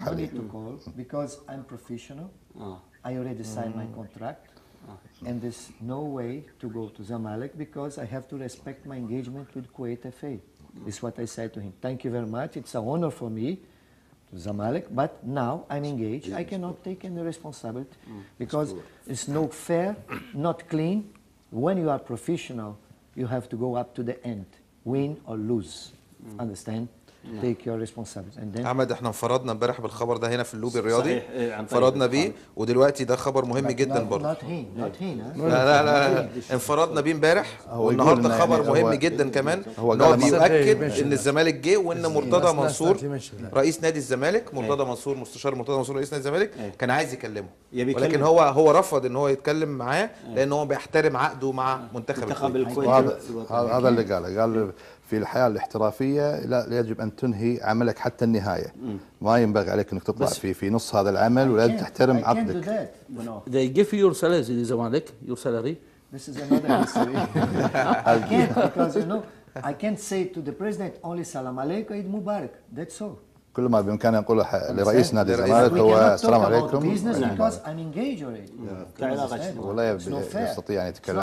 حاليا. need to call because I'm professional. I already signed my contract. And there's no way to go to Zamalek because I have to respect my engagement with Kuwait FA. This is what I said to him. Thank you very much. It's an honor for me to Zamalek, but now I'm engaged. I cannot take any responsibility because it's no fair, not clean. When you are professional, you have to go up to the end, win or lose. Understand? Take your responsibility. And then احمد احنا انفردنا امبارح بالخبر ده هنا في اللوبي الرياضي. صحيح، عن طريق انفردنا بيه الخبر. ودلوقتي ده خبر مهم جدا not برضه. him, not him. لا انفردنا بيه امبارح والنهارده إن خبر يعني مهم هو- جدا كمان هو ان هو قال بيؤكد مصر- ان الزمالك جه وان مرتضى منصور منصور رئيس نادي الزمالك مرتضى منصور مستشار مرتضى منصور رئيس نادي الزمالك كان عايز يكلمه يبي ولكن يكلم. هو رفض ان هو يتكلم معاه لان هو بيحترم عقده مع منتخب منتخب الكويت. الكويت وهذا في الوطن. هذا اللي قال في الحياه الاحترافيه لا يجب ان تنهي عملك حتى النهايه. ما ينبغي عليك انك تطلع في نص هذا العمل ولازم تحترم I can't do عقدك. that. No. They give you your salary, Zamalek, your salary. This is another history. I can't because I can't say to the president only Salam Alaikum Eid Mubarak. That's all. كل ما بامكانه نقوله لرئيس نادي لرئيس- الزمالك We هو cannot السلام talk about عليكم. business because I'm engaged already. كعلاقة Understand? ولا It's not fair. يستطيع ان يتكلم